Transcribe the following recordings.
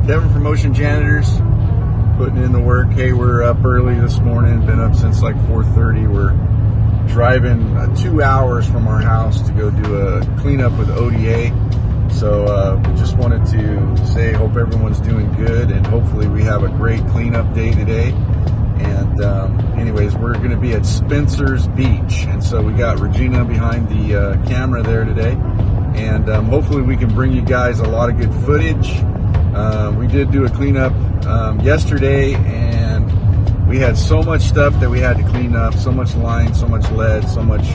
Kevin from Ocean Janitors, putting in the work. Hey, we're up early this morning, been up since like 4:30. We're driving 2 hours from our house to go do a cleanup with ODA. So just wanted to say hope everyone's doing good, and hopefully we have a great cleanup day today. And anyways, we're going to be at Spencer's Beach, and so we got Regina behind the camera there today, and hopefully we can bring you guys a lot of good footage. We did do a cleanup yesterday, and we had so much stuff that we had to clean up, so much line, so much lead, so much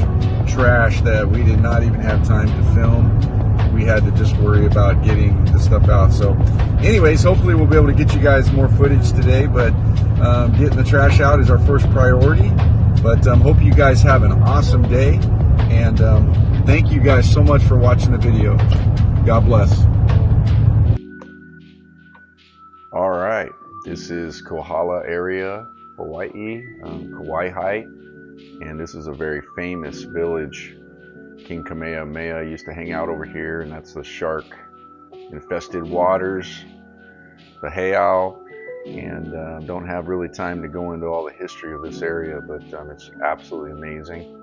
trash that we did not even have time to film. We had to just worry about getting the stuff out. So anyways, hopefully we'll be able to get you guys more footage today, but getting the trash out is our first priority. But hope you guys have an awesome day, and thank you guys so much for watching the video. God bless. All right, this is Kohala area, Hawaii, Kona HI, and this is a very famous village. King Kamehameha used to hang out over here, and that's the shark infested waters, the heiau, and don't have really time to go into all the history of this area, but it's absolutely amazing.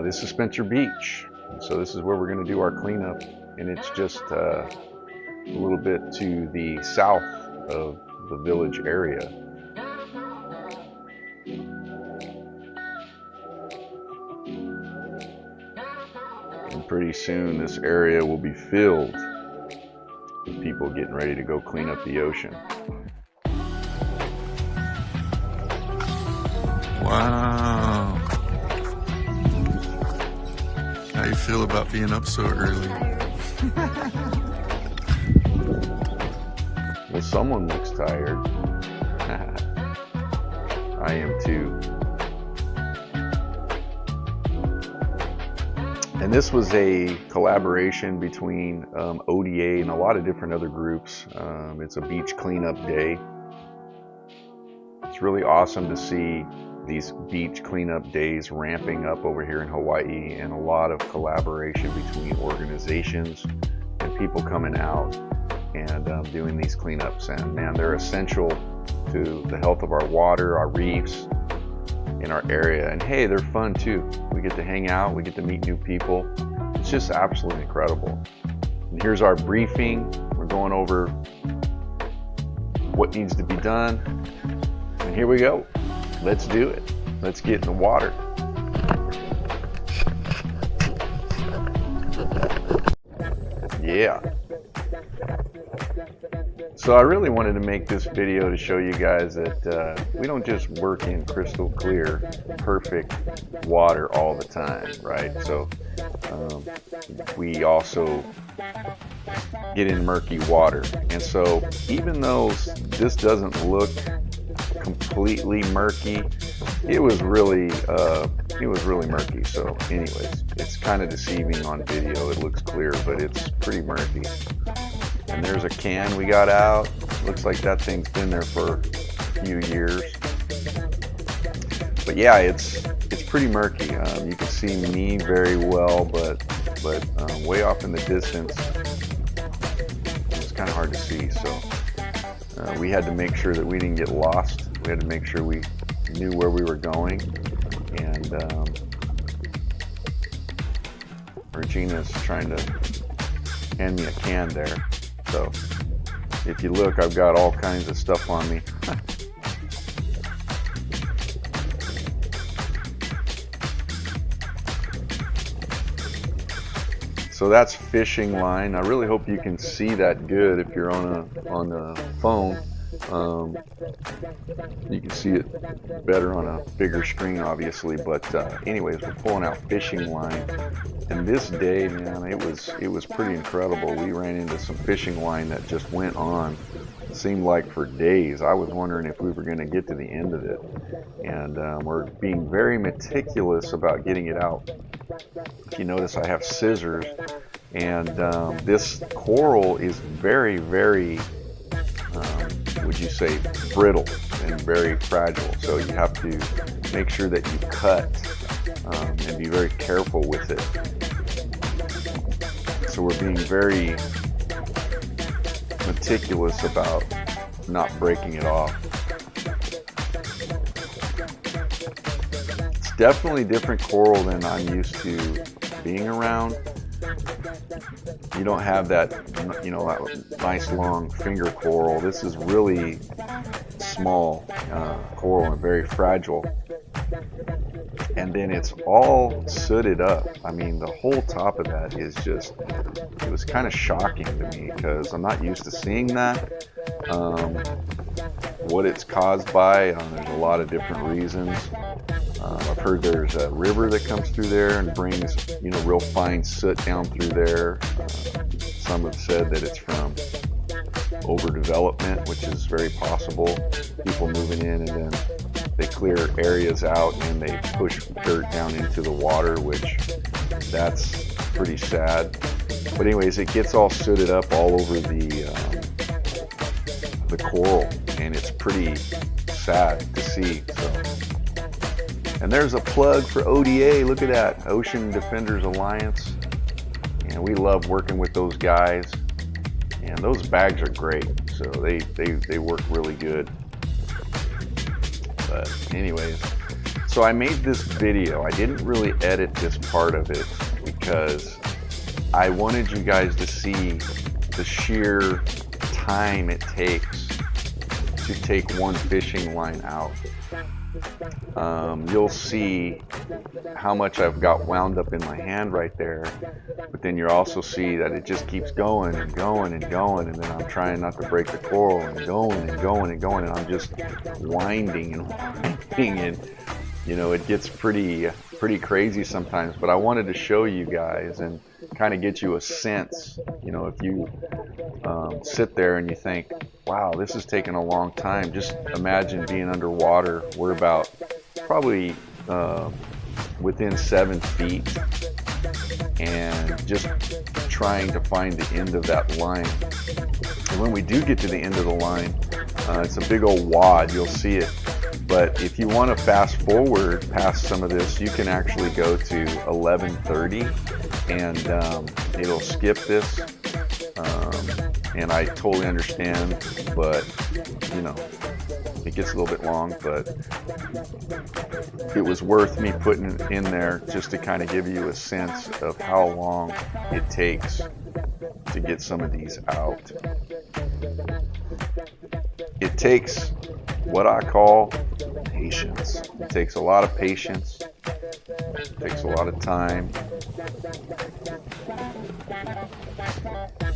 This is Spencer Beach, so this is where we're going to do our cleanup, and it's just a little bit to the south of the village area. And pretty soon this area will be filled with people getting ready to go clean up the ocean. Wow. How you feel about being up so early? Well, someone looks tired. I am too. And this was a collaboration between ODA and a lot of different other groups. It's a beach cleanup day. It's really awesome to see these beach cleanup days ramping up over here in Hawaii, and a lot of collaboration between organizations and people coming out and doing these cleanups. And man, they're essential to the health of our water, our reefs, in our area. And hey, they're fun too. We get to hang out, we get to meet new people. It's just absolutely incredible. And here's our briefing. We're going over what needs to be done. And here we go. Let's do it. Let's get in the water. Yeah. So I really wanted to make this video to show you guys that we don't just work in crystal clear, perfect water all the time, right? So we also get in murky water. And so even though this doesn't look completely murky, it was really murky. So anyways, it's kind of deceiving on video. It looks clear, but it's pretty murky. And there's a can we got out. Looks like that thing's been there for a few years. But yeah, it's pretty murky. You can see me very well, but way off in the distance, it's kind of hard to see. So we had to make sure that we didn't get lost. We had to make sure we knew where we were going. And Regina's trying to hand me a can there. So if you look, I've got all kinds of stuff on me. So that's fishing line. I really hope you can see that good if you're on the phone. You can see it better on a bigger screen, obviously. But anyways, we're pulling out fishing line, and this day, man, it was pretty incredible. We ran into some fishing line that just went on. It seemed like for days. I was wondering if we were going to get to the end of it, and we're being very meticulous about getting it out. If you notice, I have scissors, and this coral is very, very would you say brittle and very fragile, so you have to make sure that you cut and be very careful with it. So we're being very meticulous about not breaking it off. It's definitely different coral than I'm used to being around. You don't have that, that nice long finger coral. This is really small coral and very fragile. And then it's all sooted up. I mean, the whole top of that is just, it was kind of shocking to me because I'm not used to seeing that. What it's caused by, there's a lot of different reasons. I've heard there's a river that comes through there and brings, real fine soot down through there. Some have said that it's from overdevelopment, which is very possible. People moving in and then they clear areas out and they push dirt down into the water, which that's pretty sad. But anyways, it gets all sooted up all over the coral, and it's pretty sad to see. So. And there's a plug for ODA. Look at that, Ocean Defenders Alliance. And we love working with those guys. And those bags are great. So they work really good. But anyways, so I made this video. I didn't really edit this part of it because I wanted you guys to see the sheer time it takes to take one fishing line out. You'll see how much I've got wound up in my hand right there, but then you'll also see that it just keeps going and going and going, and then I'm trying not to break the coral and going and going and going, and I'm just winding and winding, and it gets pretty crazy sometimes. But I wanted to show you guys and kind of get you a sense. If you sit there and you think, wow, this is taking a long time, just imagine being underwater. We're about probably within 7 feet and just trying to find the end of that line. And when we do get to the end of the line, it's a big old wad, you'll see it. But if you want to fast forward past some of this, you can actually go to 11:30 and it'll skip this. And I totally understand, but it gets a little bit long, but it was worth me putting it in there just to kind of give you a sense of how long it takes to get some of these out. It takes what I call patience. It takes a lot of patience. It takes a lot of time.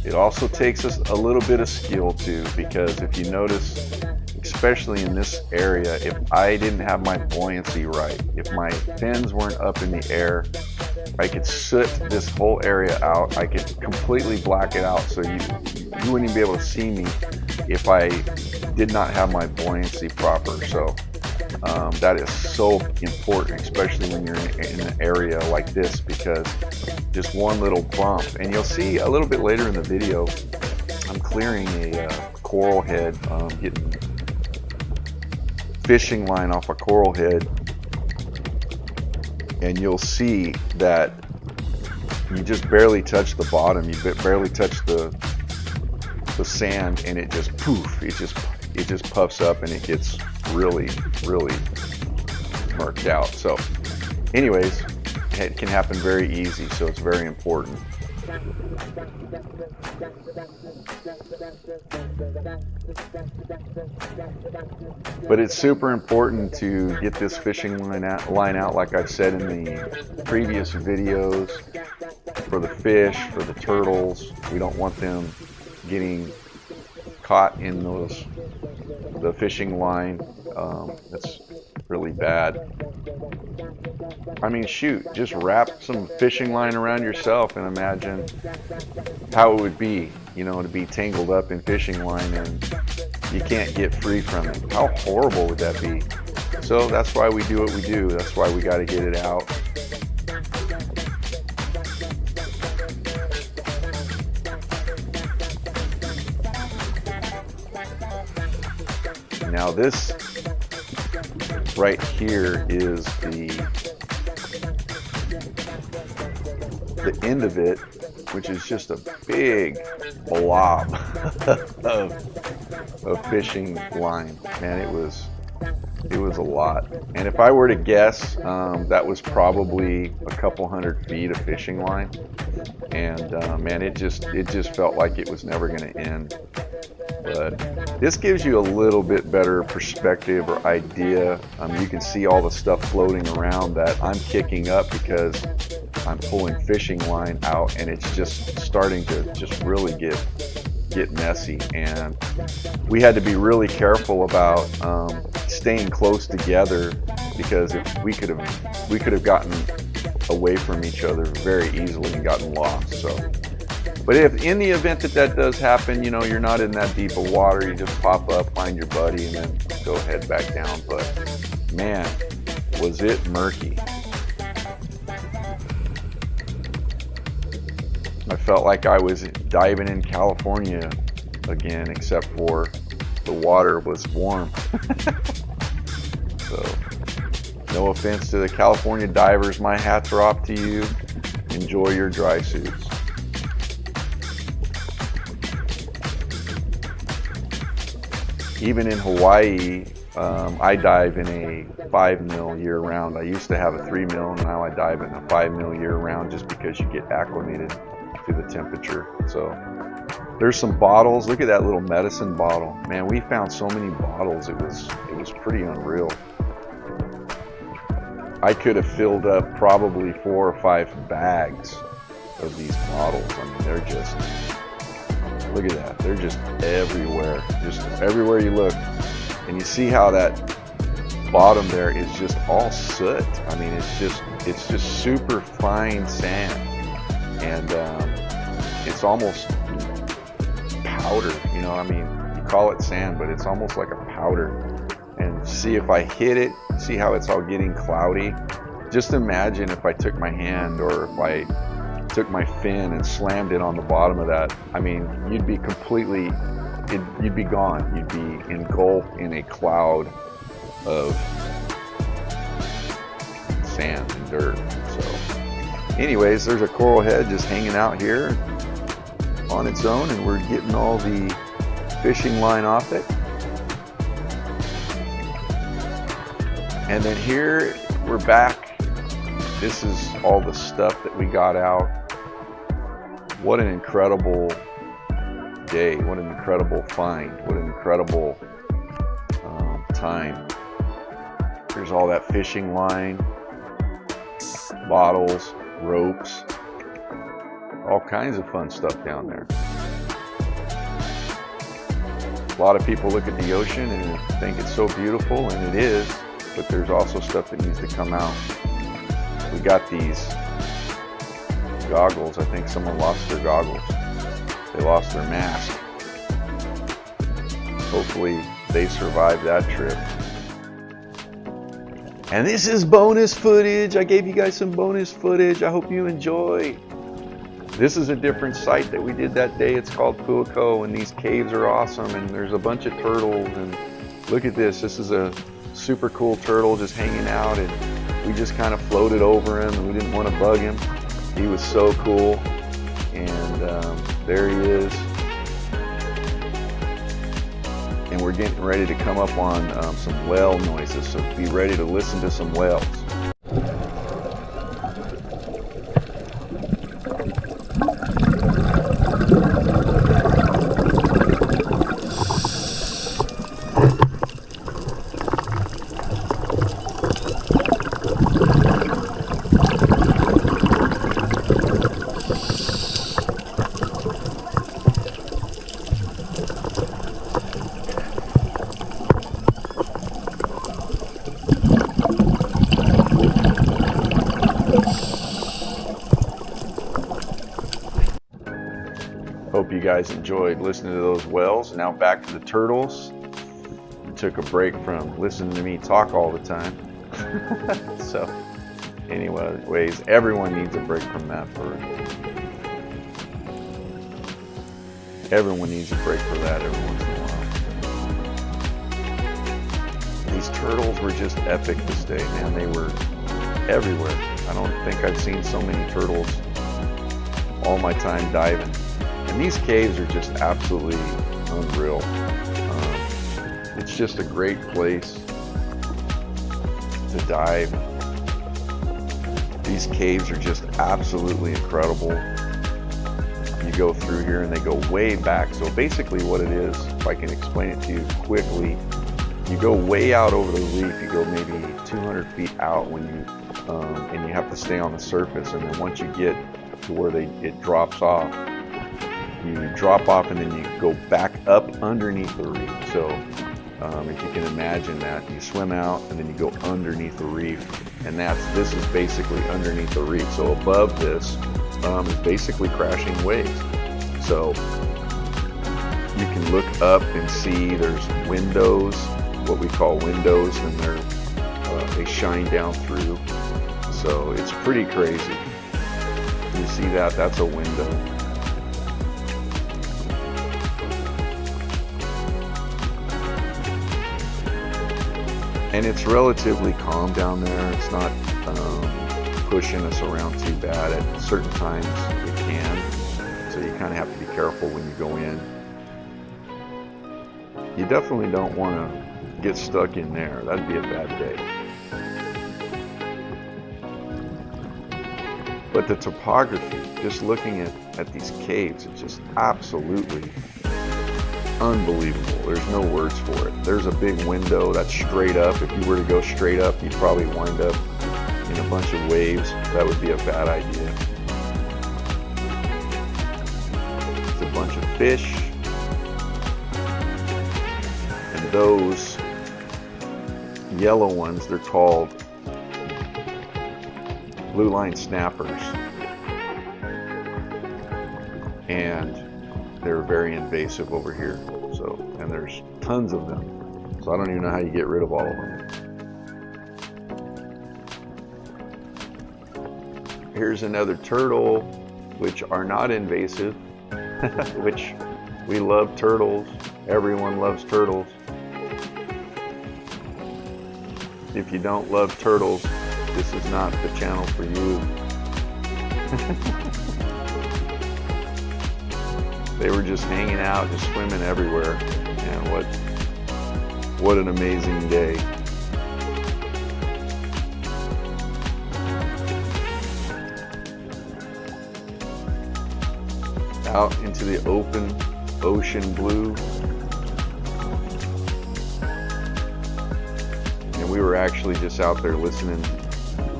It also takes us a little bit of skill too, because if you notice, especially in this area, if I didn't have my buoyancy right, if my fins weren't up in the air, I could soot this whole area out. I could completely black it out so you wouldn't even be able to see me if I did not have my buoyancy proper. So that is so important, especially when you're in an area like this, because just one little bump, and you'll see a little bit later in the video, I'm clearing a coral head, getting fishing line off a coral head, and you'll see that you just barely touch the bottom, you barely touch the sand, and it just poof, it just puffs up and it gets really murked out. So anyways, it can happen very easy, so it's very important. But it's super important to get this fishing line out, like I've said in the previous videos, for the fish, for the turtles. We don't want them getting caught in the fishing line. That's really bad. I mean, shoot, just wrap some fishing line around yourself and imagine how it would be, to be tangled up in fishing line and you can't get free from it. How horrible would that be? So that's why we do what we do. That's why we got to get it out. Now this right here is the end of it, which is just a big blob of fishing line. Man, it was a lot. And if I were to guess, that was probably a couple 100 feet of fishing line. And man, it just felt like it was never going to end. But this gives you a little bit better perspective or idea. You can see all the stuff floating around that I'm kicking up because I'm pulling fishing line out, and it's just starting to just really get messy. And we had to be really careful about staying close together, because if we could have gotten away from each other very easily and gotten lost. So, but if in the event that does happen, you know, you're not in that deep of water, you just pop up, find your buddy, and then go head back down. But man, was it murky. I felt like I was diving in California again, except for the water was warm. So, no offense to the California divers, my hats are off to you. Enjoy your dry suits. Even in Hawaii, I dive in a 5 mil year round. I used to have a 3 mil, and now I dive in a 5 mil year round, just because you get acclimated to the temperature. So there's some bottles. Look at that little medicine bottle. Man, we found so many bottles. It was pretty unreal. I could have filled up probably 4 or 5 bags of these bottles. I mean, they're just, look at that. They're just everywhere. Just everywhere you look. And you see how that bottom there is just all soot. I mean, it's just super fine sand. And it's almost powder, you know. I mean, you call it sand, but it's almost like a powder. And see, if I hit it, see how it's all getting cloudy. Just imagine if I took my hand, or if I took my fin and slammed it on the bottom of that. I mean, you'd be completely, you'd be gone. You'd be engulfed in a cloud of sand and dirt. So anyways, there's a coral head just hanging out here on its own, and we're getting all the fishing line off it. And then here we're back. This is all the stuff that we got out. What an incredible day. What an incredible find. What an incredible time. There's all that fishing line, bottles, ropes, all kinds of fun stuff down there. A lot of people look at the ocean and think it's so beautiful, and it is, but there's also stuff that needs to come out. We got these goggles. I think someone lost their goggles. They lost their mask. Hopefully they survived that trip. And this is bonus footage. I gave you guys some bonus footage. I hope you enjoy. This is a different site that we did that day. It's called Puako, and these caves are awesome, and there's a bunch of turtles. And look at this. This is a super cool turtle just hanging out, and we just kind of floated over him, and we didn't want to bug him. He was so cool. And there he is. And we're getting ready to come up on some whale noises, so be ready to listen to some whales. Hope you guys enjoyed listening to those whales. Now back to the turtles. We took a break from listening to me talk all the time. So anyways, everyone needs a break from that. Everyone needs a break for that every once in a while. These turtles were just epic this day, man. They were everywhere. I don't think I've seen so many turtles all my time diving. And these caves are just absolutely unreal. It's just a great place to dive. These caves are just absolutely incredible. You go through here and they go way back. So basically what it is, if I can explain it to you quickly, you go way out over the reef. You go maybe 200 feet out when you, and you have to stay on the surface. And then once you get to where it drops off, you drop off and then you go back up underneath the reef. So if you can imagine that, you swim out and then you go underneath the reef, and this is basically underneath the reef. So above this is basically crashing waves. So you can look up and see there's windows, what we call windows, and they shine down through. So it's pretty crazy. You see that? That's a window. And it's relatively calm down there. It's not pushing us around too bad. At certain times it can. So you kind of have to be careful when you go in. You definitely don't want to get stuck in there. That'd be a bad day. But the topography, just looking at these caves, it's just absolutely unbelievable. There's no words for it. There's a big window that's straight up. If you were to go straight up, you'd probably wind up in a bunch of waves. That would be a bad idea. It's a bunch of fish. And those yellow ones, they're called blue line snappers. And they're very invasive over here. So, and there's tons of them. So I don't even know how you get rid of all of them. Here's another turtle, which are not invasive, which we love turtles. Everyone loves turtles. If you don't love turtles, this is not the channel for you. They were just hanging out, just swimming everywhere. And what an amazing day. Out into the open ocean blue. And we were actually just out there listening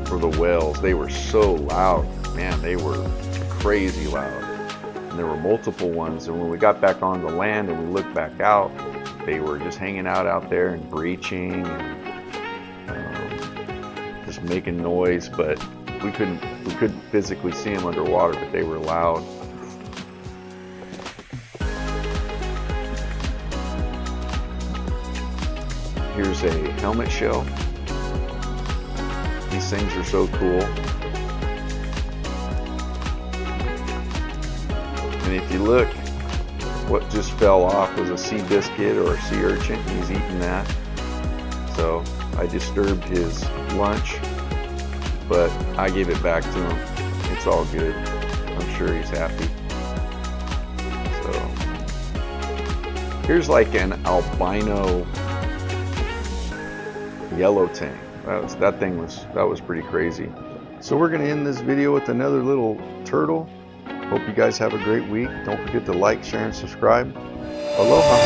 for the whales. They were so loud. Man, they were crazy loud. And there were multiple ones, and when we got back on the land and we looked back out, they were just hanging out there and breaching and just making noise, but we couldn't physically see them underwater, but they were loud. Here's a helmet shell. These things are so cool. And if you look, what just fell off was a sea biscuit or a sea urchin. He's eating that. So I disturbed his lunch, but I gave it back to him. It's all good. I'm sure he's happy. So here's like an albino yellow tang. That was pretty crazy. So we're gonna end this video with another little turtle. Hope you guys have a great week. Don't forget to like, share, and subscribe. Aloha.